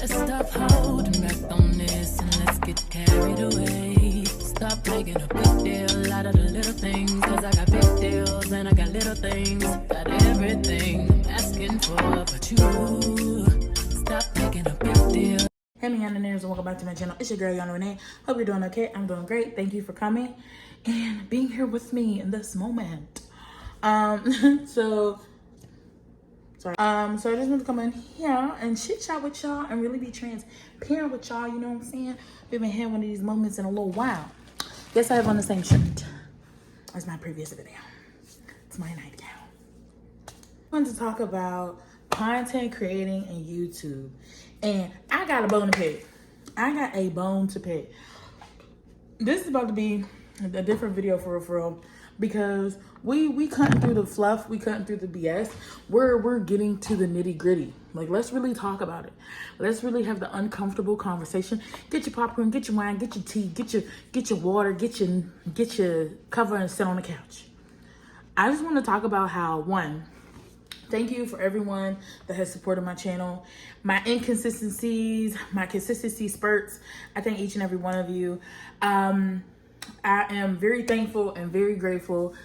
Let's stop holding back on this and let's get carried away. Stop making a big deal out of the little things, cause I got big deals and I got little things. Got everything I'm asking for, but you stop making a big deal. Hey, me Yannanators, and welcome back to my channel. It's your girl, Yanna. Hope you're doing okay. I'm doing great. Thank you for coming and being here with me in this moment. So I just want to come in here and chit chat with y'all and really be transparent with y'all. You know what I'm saying? We haven't had one of these moments in a little while. Yes, I have on the same shirt as my previous video. It's my nightgown. I wanted to talk about content creating and YouTube. And I got a bone to pick. This is about to be a different video for real, because we cutting through the fluff, we cutting through the BS. We're getting to the nitty gritty. Like, let's really talk about it. Let's really have the uncomfortable conversation. Get your popcorn, get your wine, get your tea, get your water, get your cover and sit on the couch. I just want to talk about how, one, thank you for everyone that has supported my channel. My inconsistencies, my consistency spurts, I thank each and every one of you. I am very thankful and very grateful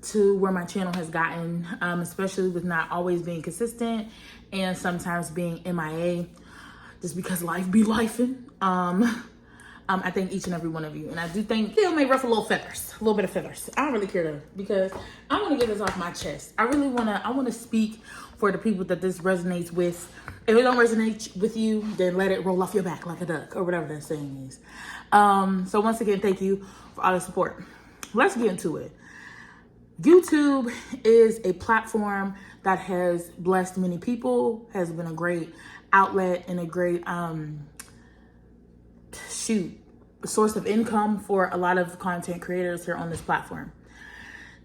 to where my channel has gotten, especially with not always being consistent and sometimes being MIA, just because life be lifing. I thank each and every one of you. And I do think it may ruffle a little bit of feathers. I don't really care though, because I want to get this off my chest. I want to speak for the people that this resonates with. If it don't resonate with you, then let it roll off your back like a duck, or whatever that saying is. So once again, thank you for all the support. Let's get into it. YouTube is a platform that has blessed many people, has been a great outlet and a great, source of income for a lot of content creators here on this platform.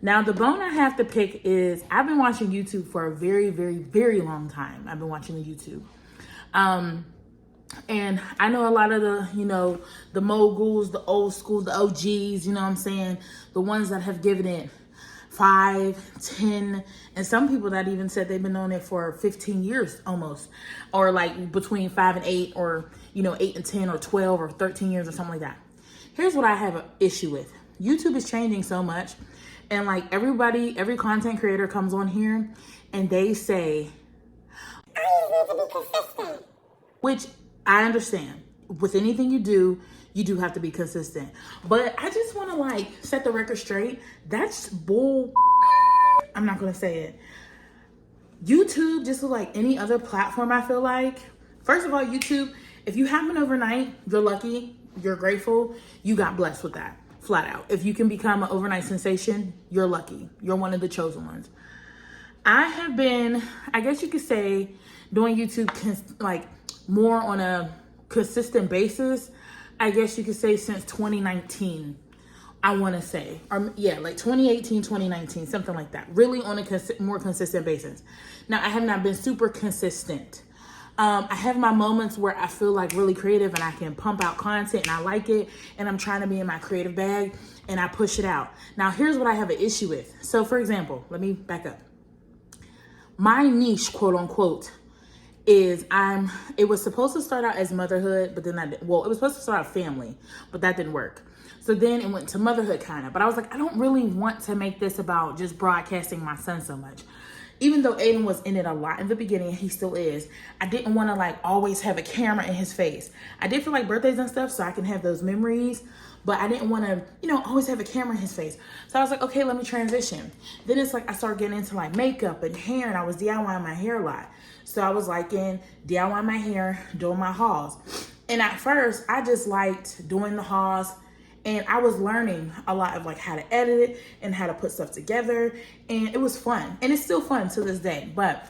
Now, the bone I have to pick is I've been watching YouTube for a very, very, very long time. I've been watching the YouTube. And I know a lot of the moguls, the old school, the OGs, you know what I'm saying? The ones that have given it 5, 10, and some people that even said they've been on it for 15 years almost, or like between 5 and 8, or 8 and 10, or 12 or 13 years or something like that. Here's what I have an issue with. YouTube is changing so much, and like every content creator comes on here and they say, I need to be consistent, which I understand. With anything you do have to be consistent. But I just want to like set the record straight. That's bull. I'm not going to say it. YouTube, just like any other platform, I feel like. First of all, YouTube, if you happen overnight, you're lucky, you're grateful, you got blessed with that, flat out. If you can become an overnight sensation, you're lucky. You're one of the chosen ones. I have been, I guess you could say, doing YouTube like more on a consistent basis, I guess you could say, since 2019, I want to say. Or yeah, like 2018, 2019, something like that. Really on a more consistent basis. Now, I have not been super consistent. I have my moments where I feel like really creative and I can pump out content and I like it and I'm trying to be in my creative bag and I push it out. Now, here's what I have an issue with. So, for example, let me back up. My niche, quote unquote, is it was supposed to start out as motherhood, but then it was supposed to start out family, but that didn't work. So then it went to motherhood kind of, but I was like, I don't really want to make this about just broadcasting my son so much. Even though Aiden was in it a lot in the beginning, he still is. I didn't want to like always have a camera in his face. I did for like birthdays and stuff so I can have those memories, but I didn't want to, always have a camera in his face. So I was like, okay, let me transition. Then it's like I started getting into like makeup and hair, and I was DIYing my hair a lot. So I was like DIYing my hair, doing my hauls. And at first, I just liked doing the hauls, and I was learning a lot of like how to edit it and how to put stuff together. And it was fun, and it's still fun to this day. But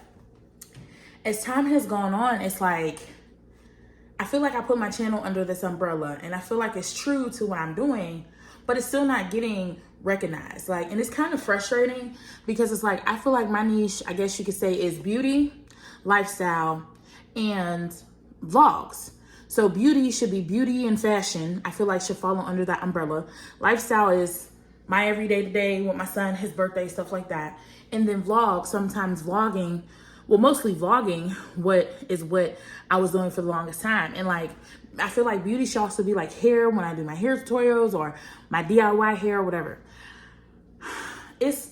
as time has gone on, it's like, I feel like I put my channel under this umbrella, and I feel like it's true to what I'm doing, but it's still not getting recognized. Like, and it's kind of frustrating, because it's like, I feel like my niche, I guess you could say, is beauty, lifestyle, and vlogs. So beauty should be beauty and fashion. I feel like should fall under that umbrella. Lifestyle is my everyday to day with my son, his birthday, stuff like that. And then vlog, sometimes vlogging well, mostly vlogging, what I was doing for the longest time. And like, I feel like beauty should also be like hair, when I do my hair tutorials or my DIY hair or whatever. It's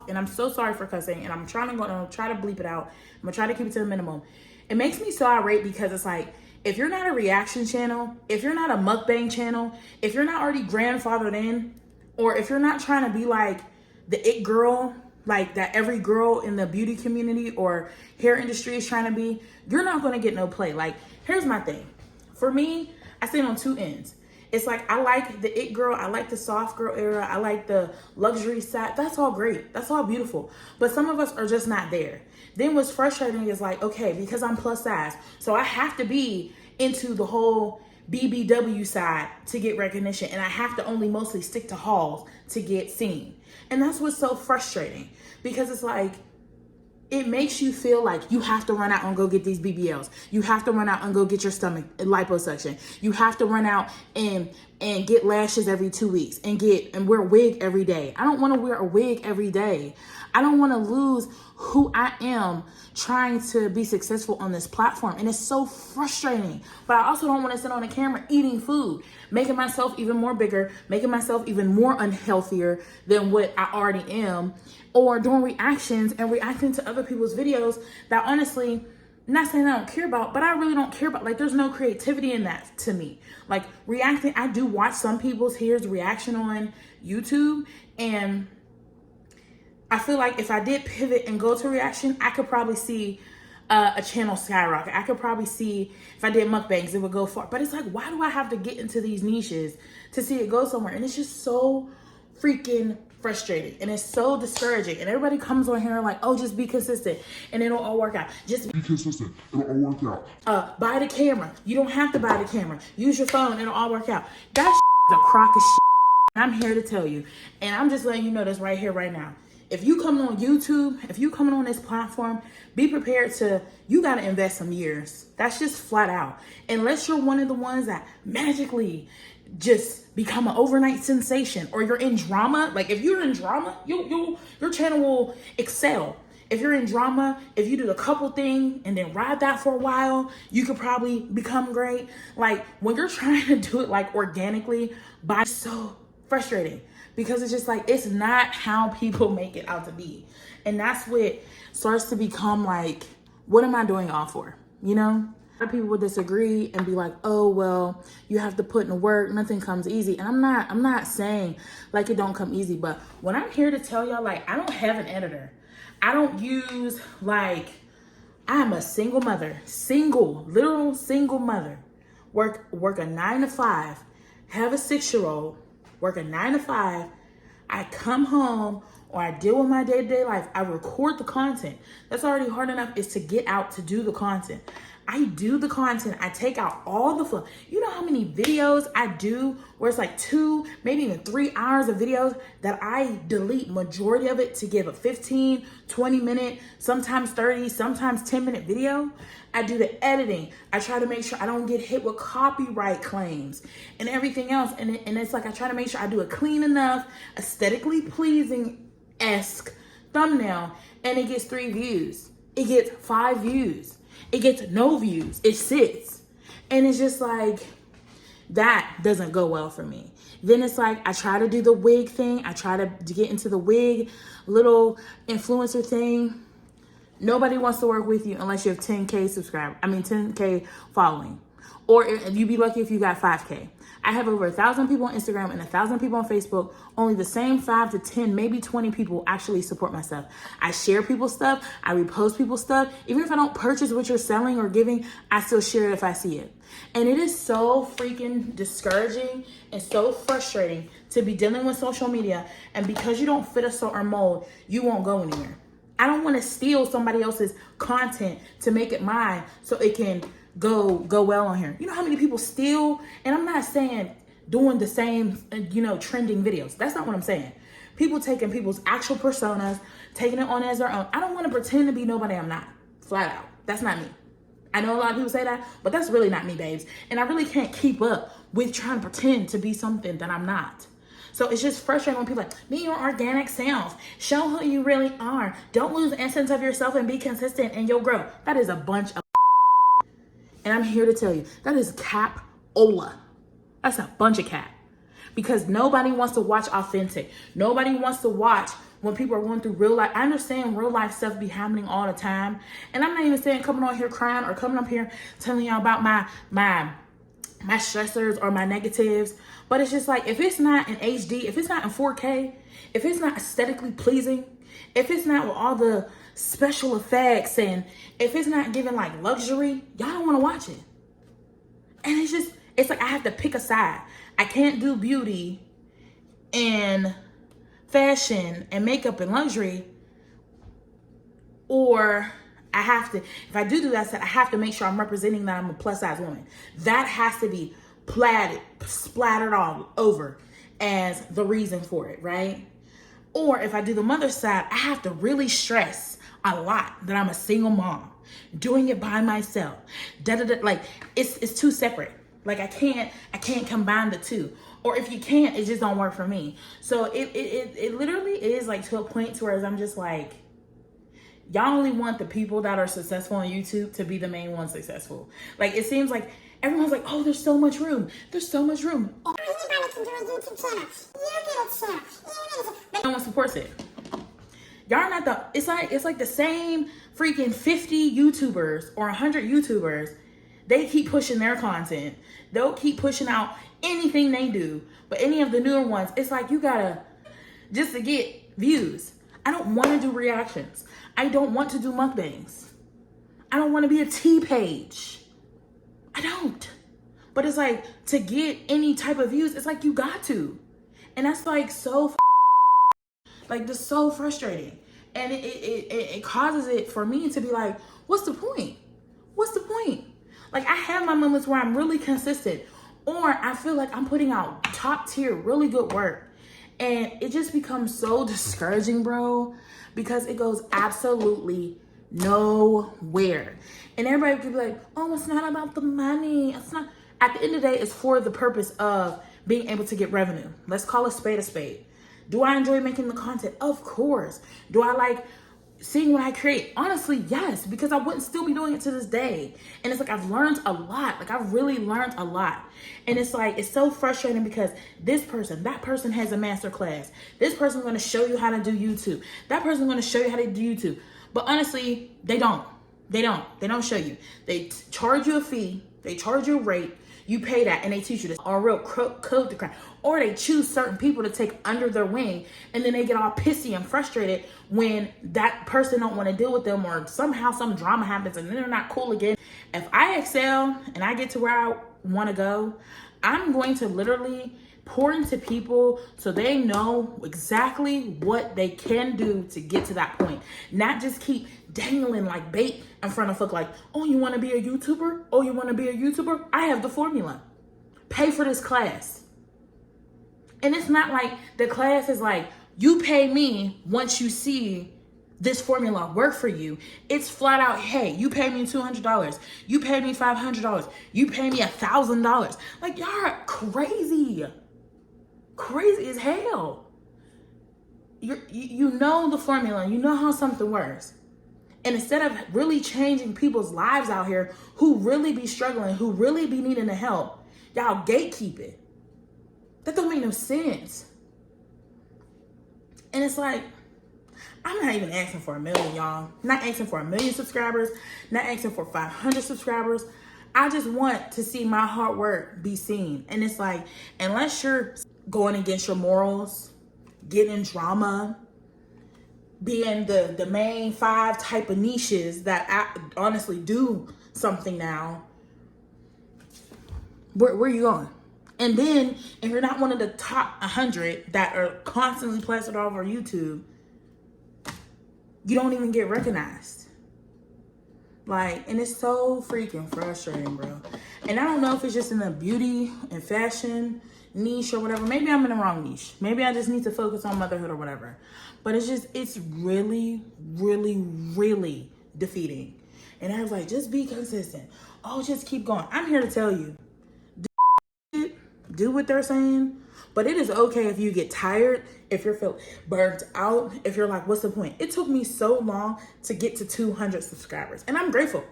and I'm so sorry for cussing, and I'm try to bleep it out. I'm gonna try to keep it to the minimum. It makes me so irate because it's like, if you're not a reaction channel, if you're not a mukbang channel, if you're not already grandfathered in, or if you're not trying to be like the it girl, like that every girl in the beauty community or hair industry is trying to be, you're not gonna get no play. Like, here's my thing. For me, I stand on two ends. It's like, I like the it girl, I like the soft girl era, I like the luxury side. That's all great, that's all beautiful. But some of us are just not there. Then what's frustrating is like, okay, because I'm plus size, so I have to be into the whole BBW side to get recognition, and I have to only mostly stick to hauls to get seen. And that's what's so frustrating, because it's like, it makes you feel like you have to run out and go get these BBLs. You have to run out and go get your stomach liposuction. You have to run out and get lashes every 2 weeks and wear a wig every day. I don't want to wear a wig every day. I don't want to lose who I am trying to be successful on this platform. And it's so frustrating. But I also don't want to sit on a camera eating food, making myself even more bigger, making myself even more unhealthier than what I already am, or doing reactions and reacting to other people's videos that honestly, not saying I don't care about, but I really don't care about. Like, there's no creativity in that to me. Like, reacting, I do watch some people's hair's reaction on YouTube, and I feel like if I did pivot and go to reaction, I could probably see a channel skyrocket. I could probably see, if I did mukbangs, it would go far. But it's like, why do I have to get into these niches to see it go somewhere? And it's just so freaking frustrating, and it's so discouraging. And everybody comes on here like, oh, just be consistent and it'll all work out. Just be consistent, it'll all work out. Buy the camera. You don't have to buy the camera. Use your phone, it'll all work out. That is a crock of shit. I'm here to tell you, and I'm just letting you know this right here, right now. If you coming on YouTube, if you coming on this platform, be prepared to, you got to invest some years. That's just flat out. Unless you're one of the ones that magically just become an overnight sensation, or you're in drama. Like, if you're in drama, your channel will excel. If you're in drama, if you do the couple thing and then ride that for a while, you could probably become great. Like, when you're trying to do it like organically, by so frustrating, because it's just like, it's not how people make it out to be. And that's what starts to become like, what am I doing it all for? You know? A lot of people would disagree and be like, oh, well, you have to put in the work, nothing comes easy. And I'm not saying like it don't come easy, but when I'm here to tell y'all, like, I don't have an editor. I don't use, like, I'm a single mother, literal single mother, work a 9 to 5, have a 6-year-old, work a 9 to 5. I come home, or I deal with my day-to-day life. I record the content. That's already hard enough, is to get out to do the content. I do the content. I take out all the fun. You know how many videos I do where it's like 2, maybe even 3 hours of videos that I delete majority of it to give a 15, 20 minute, sometimes 30, sometimes 10-minute video. I do the editing. I try to make sure I don't get hit with copyright claims and everything else. And it's like, I try to make sure I do a clean enough, aesthetically pleasing-esque thumbnail, and it gets 3 views. It gets 5 views. It gets no views. It sits. And it's just like, that doesn't go well for me. Then it's like, I try to do the wig thing. I try to get into the wig little influencer thing. Nobody wants to work with you unless you have 10K following. Or you'd be lucky if you got 5K. I have over 1,000 people on Instagram and 1,000 people on Facebook. Only the same 5 to 10, maybe 20 people actually support my stuff. I share people's stuff. I repost people's stuff. Even if I don't purchase what you're selling or giving, I still share it if I see it. And it is so freaking discouraging and so frustrating to be dealing with social media. And because you don't fit a certain mold, you won't go anywhere. I don't want to steal somebody else's content to make it mine so it can go well on here. You know how many people steal? And I'm not saying doing the same, trending videos. That's not what I'm saying. People taking people's actual personas, taking it on as their own. I don't want to pretend to be nobody I'm not. Flat out. That's not me. I know a lot of people say that, but that's really not me, babes. And I really can't keep up with trying to pretend to be something that I'm not. So it's just frustrating when people are like, be your organic self. Show who you really are. Don't lose the essence of yourself and be consistent and you'll grow. That is a bunch of and I'm here to tell you, that is cap-ola. That's a bunch of cap. Because nobody wants to watch authentic. Nobody wants to watch when people are going through real life. I understand real life stuff be happening all the time. And I'm not even saying coming on here crying or coming up here telling y'all about my stressors or my negatives. But it's just like, if it's not in HD, if it's not in 4K, if it's not aesthetically pleasing, if it's not with all the special effects, and if it's not giving like luxury, y'all don't want to watch it. And it's like I have to pick a side. I can't do beauty and fashion and makeup and luxury, or I have to, if I do that, I have to make sure I'm representing that I'm a plus size woman. That has to be splattered all over as the reason for it, right? Or if I do the mother side, I have to really stress a lot that I'm a single mom doing it by myself. Like it's two separate. Like I can't combine the two. Or if you can't, it just don't work for me. So it literally is like to a point to where I'm just like, y'all only want the people that are successful on YouTube to be the main ones successful. Like it seems like everyone's like, oh, there's so much room. There's so much room. Oh, anybody can do a YouTube channel. You get a channel. No one supports it. Y'all not the, it's like the same freaking 50 YouTubers or 100 YouTubers. They keep pushing their content. They'll keep pushing out anything they do. But any of the newer ones, it's like you gotta, just to get views. I don't want to do reactions. I don't want to do mukbangs. I don't want to be a tea page. I don't. But it's like, to get any type of views, it's like you got to. And that's like so, like just so frustrating. And it causes it for me to be like, what's the point? What's the point? Like I have my moments where I'm really consistent, or I feel like I'm putting out top tier, really good work. And it just becomes so discouraging, bro, because it goes absolutely nowhere. And everybody could be like, oh, it's not about the money. It's not. At the end of the day, it's for the purpose of being able to get revenue. Let's call a spade a spade. Do I enjoy making the content? Of course. Do I like seeing what I create? Honestly, yes, because I wouldn't still be doing it to this day. And it's like, I've learned a lot. Like I've really learned a lot. And it's like, it's so frustrating because this person, that person has a master class. This person's going to show you how to do YouTube. That person's going to show you how to do YouTube. But honestly, they don't show you. They charge you a fee. They charge you a rate. You pay that and they teach you this, or real code to crack. Or they choose certain people to take under their wing, and then they get all pissy and frustrated when that person don't want to deal with them, or somehow some drama happens and then they're not cool again. If I excel and I get to where I want to go, I'm going to literally pour into people so they know exactly what they can do to get to that point. Not just keep dangling like bait in front of folk like, oh, you want to be a YouTuber? Oh, you want to be a YouTuber? I have the formula. Pay for this class. And it's not like the class is like, you pay me once you see this formula work for you. It's flat out, hey, you pay me $200. You pay me $500. You pay me $1,000. Like, y'all are crazy. Crazy as hell. You know the formula. You know how something works. And instead of really changing people's lives out here who really be struggling, who really be needing the help, y'all gatekeep it. That don't make no sense. And it's like, I'm not even asking for 1 million, y'all. Not asking for 1 million subscribers. Not asking for 500 subscribers. I just want to see my hard work be seen. And it's like, unless you're going against your morals, getting drama, being the main 5 type of niches that honestly do something now, where are you going? And then if you're not one of the top 100 that are constantly plastered all over YouTube, you don't even get recognized. Like, and it's so freaking frustrating, bro. And I don't know if it's just in the beauty and fashion niche or whatever. Maybe I'm in the wrong niche. Maybe I just need to focus on motherhood or whatever. But it's really, really, really defeating. And I was like, just be consistent. Oh, just keep going. I'm here to tell you, do what they're saying, But it is okay if you get tired, if you're feeling burnt out, if you're like, what's the point? It took me so long to get to 200 subscribers. And I'm grateful.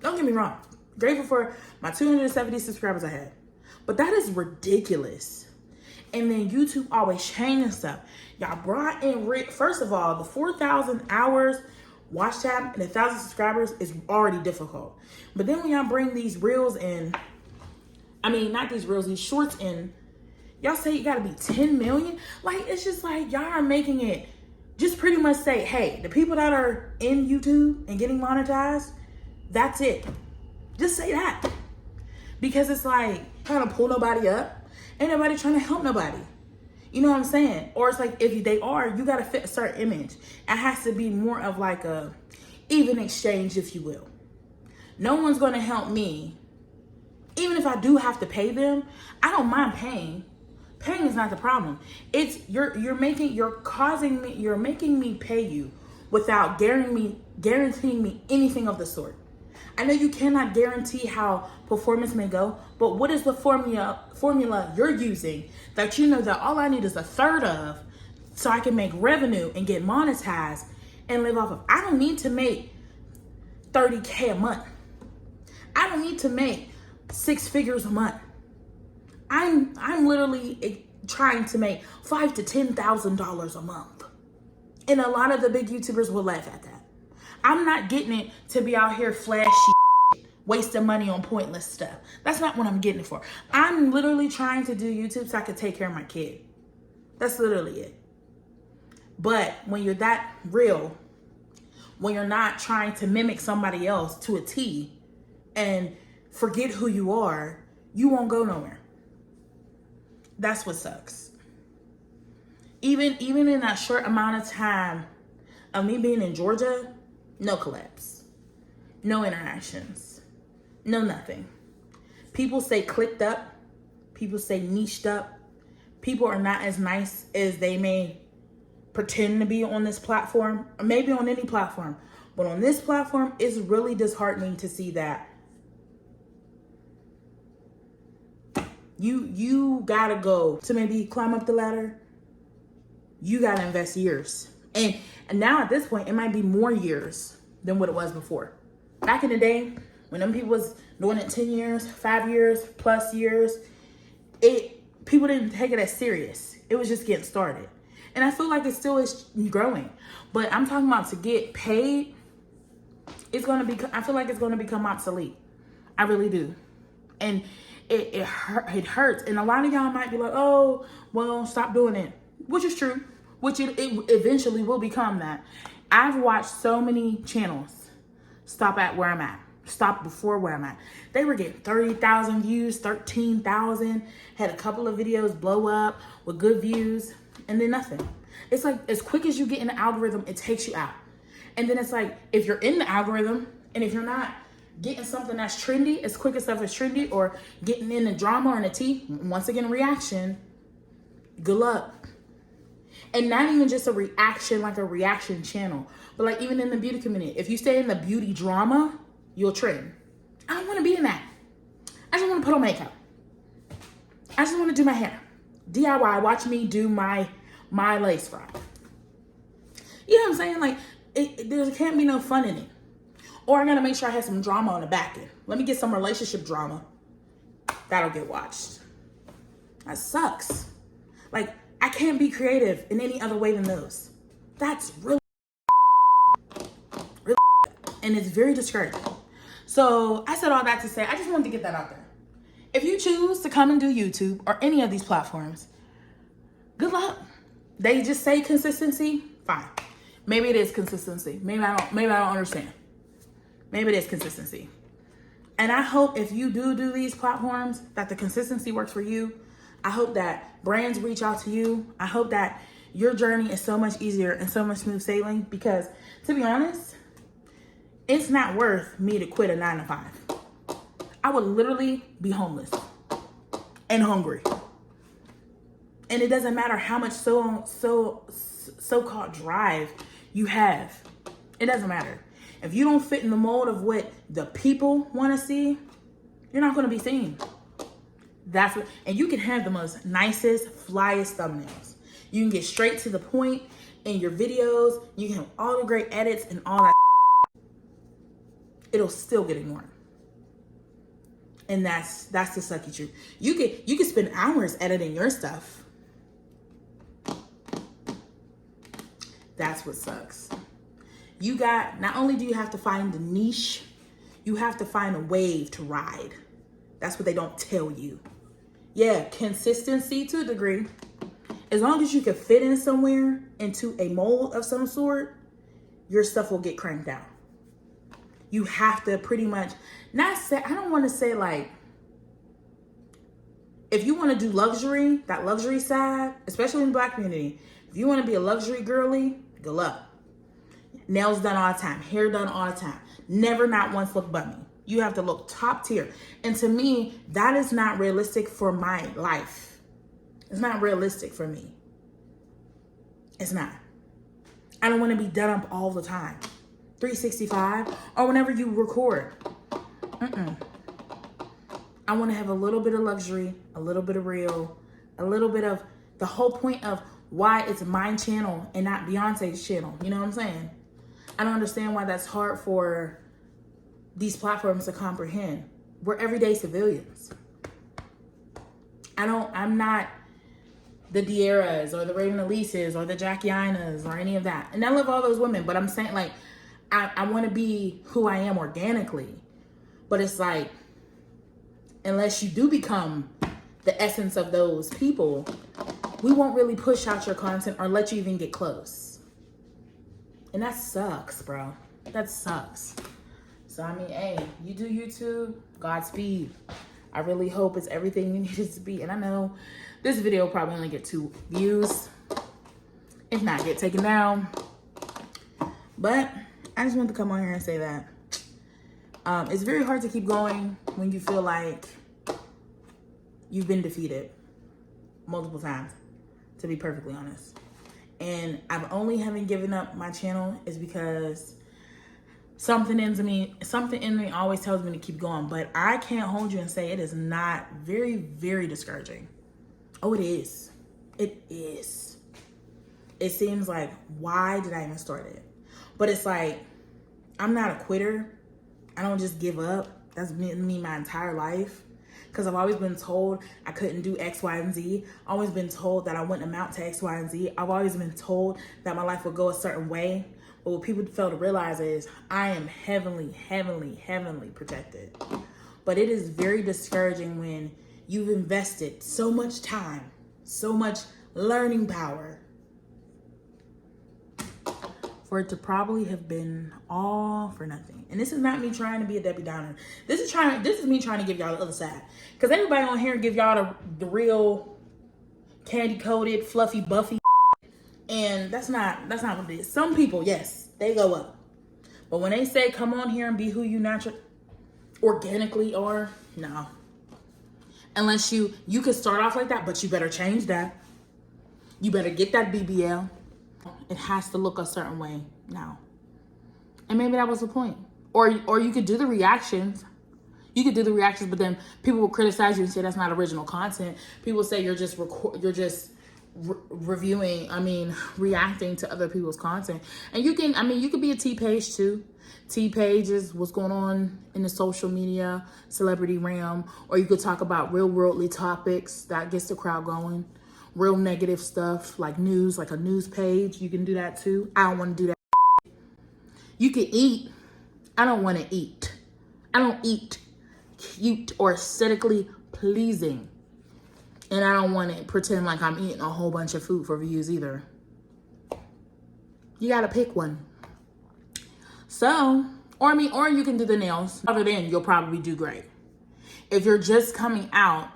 Don't get me wrong. Grateful for my 270 subscribers I had. But that is ridiculous. And then YouTube always changing stuff. Y'all brought in, first of all, the 4,000 hours watch time and 1,000 subscribers is already difficult. But then when y'all bring these reels in, I mean, not these reels, these shorts in, y'all say you gotta be 10 million. Like, it's just like, y'all are making it, just pretty much say, hey, the people that are in YouTube and getting monetized, that's it. Just say that. Because it's like, trying to pull nobody up. Ain't nobody trying to help nobody. You know what I'm saying? Or it's like, if they are, you gotta fit a certain image. It has to be more of like a even exchange, if you will. No one's gonna help me. Even if I do have to pay them, I don't mind paying. Paying is not the problem. It's you're making me pay you without guaranteeing me anything of the sort. I know you cannot guarantee how performance may go, but what is the formula you're using that you know that all I need is a third of so I can make revenue and get monetized and live off of? I don't need to make 30K a month. I don't need to make 6 figures a month. I'm literally trying to make $5,000 to $10,000 a month. And a lot of the big YouTubers will laugh at that. I'm not getting it to be out here flashy, wasting money on pointless stuff. That's not what I'm getting it for. I'm literally trying to do YouTube so I can take care of my kid. That's literally it. But when you're that real, when you're not trying to mimic somebody else to a T and forget who you are, you won't go nowhere. That's what sucks. Even in that short amount of time of me being in Georgia, no collabs, no interactions, no nothing. People say clicked up, people say niched up. People are not as nice as they may pretend to be on this platform, or maybe on any platform. But on this platform, it's really disheartening to see that you gotta go to maybe climb up the ladder. You gotta invest years. And now at this point, it might be more years than what it was before. Back in the day, when them people was doing it 10 years, 5 years, plus years, people didn't take it as serious. It was just getting started. And I feel like it still is growing. But I'm talking about to get paid, I feel like it's gonna become obsolete. I really do. And it hurts. And a lot of y'all might be like, oh, well, stop doing it. Which is true. Which it eventually will become that. I've watched so many channels stop at where I'm at. Stop before where I'm at. They were getting 30,000 views, 13,000. Had a couple of videos blow up with good views. And then nothing. It's like, as quick as you get in the algorithm, it takes you out. And then it's like, if you're in the algorithm, and if you're not getting something that's trendy, as quick as stuff is trendy, or getting in the drama or in the tea, once again, reaction, good luck. And not even just a reaction, like a reaction channel, but like even in the beauty community, if you stay in the beauty drama, you'll trend. I don't want to be in that. I just want to put on makeup. I just want to do my hair. DIY, watch me do my lace front. You know what I'm saying? Like, there can't be no fun in it. Or I gotta make sure I have some drama on the back end. Let me get some relationship drama. That'll get watched. That sucks. Like, I can't be creative in any other way than those. That's really, and it's very discouraging. So I said all that to say, I just wanted to get that out there. If you choose to come and do YouTube or any of these platforms, good luck. They just say consistency, fine. Maybe it is consistency. Maybe I don't understand. Maybe it is consistency. And I hope if you do these platforms, that the consistency works for you. I hope that brands reach out to you. I hope that your journey is so much easier and so much smooth sailing, because to be honest, it's not worth me to quit a 9 to 5. I would literally be homeless and hungry. And it doesn't matter how much so-called drive you have. It doesn't matter. If you don't fit in the mold of what the people want to see, you're not going to be seen. That's what, and you can have the most nicest, flyest thumbnails. You can get straight to the point in your videos. You can have all the great edits and all that. It'll still get ignored. And that's the sucky truth. You can spend hours editing your stuff. That's what sucks. Not only do you have to find the niche, you have to find a wave to ride. That's what they don't tell you. Yeah, consistency to a degree. As long as you can fit in somewhere into a mold of some sort, your stuff will get cranked out. You have to pretty much, I don't want to say like, if you want to do luxury, that luxury side, especially in the Black community, if you want to be a luxury girly, good luck. Nails done all the time, hair done all the time. Never not once look bummy. You have to look top tier. And to me, that is not realistic for my life. It's not realistic for me. It's not. I don't want to be done up all the time. 365 or whenever you record. I want to have a little bit of luxury, a little bit of real, a little bit of the whole point of why it's my channel and not Beyonce's channel. You know what I'm saying? I don't understand why that's hard for these platforms to comprehend. We're everyday civilians. I'm not the Dieras or the Raven Elises or the Jackie Ayannas or any of that. And I love all those women, but I'm saying like, I want to be who I am organically. But it's like, unless you do become the essence of those people, we won't really push out your content or let you even get close. And that sucks, bro. That sucks. So, I mean, hey, you do YouTube, Godspeed. I really hope it's everything you need it to be. And I know this video will probably only get 2 views. If not, get taken down. But I just want to come on here and say that. It's very hard to keep going when you feel like you've been defeated multiple times, to be perfectly honest. And I've only haven't given up my channel is because something in me always tells me to keep going. But I can't hold you and say it is not very, very discouraging. Oh, it is. It is. It seems like, why did I even start it? But it's like, I'm not a quitter. I don't just give up. That's been me my entire life. Because I've always been told I couldn't do X, Y, and Z. I've always been told that I wouldn't amount to X, Y, and Z. I've always been told that my life would go a certain way. But what people fail to realize is I am heavenly, heavenly, heavenly protected. But it is very discouraging when you've invested so much time, so much learning power, for it to probably have been all for nothing. And this is not me trying to be a Debbie Downer. This is me trying to give y'all the other side. Because everybody on here give y'all the real candy-coated, fluffy, buffy. And that's not what it is. Some people, yes, they go up. But when they say come on here and be who you naturally, organically are, no. Unless you could start off like that, but you better change that. You better get that BBL. It has to look a certain way now. And maybe that was the point. Or you could do the reactions. You could do the reactions, but then people will criticize you and say that's not original content. People say you're just reacting to other people's content. And you could be a T-page too. T-page is what's going on in the social media, celebrity realm. Or you could talk about real worldly topics that gets the crowd going. Real negative stuff like news, like a news page. You can do that too. I don't want to do that. You can eat. I don't want to eat. I don't eat cute or aesthetically pleasing. And I don't want to pretend like I'm eating a whole bunch of food for views either. You got to pick one. So, or you can do the nails. Other than, you'll probably do great. If you're just coming out,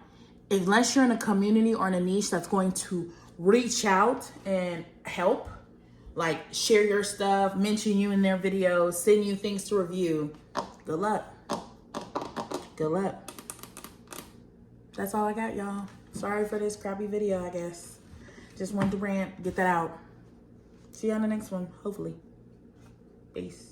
unless you're in a community or in a niche that's going to reach out and help, like share your stuff, mention you in their videos, send you things to review, good luck. Good luck. That's all I got, y'all. Sorry for this crappy video, I guess. Just wanted to rant, get that out. See you on the next one, hopefully. Peace.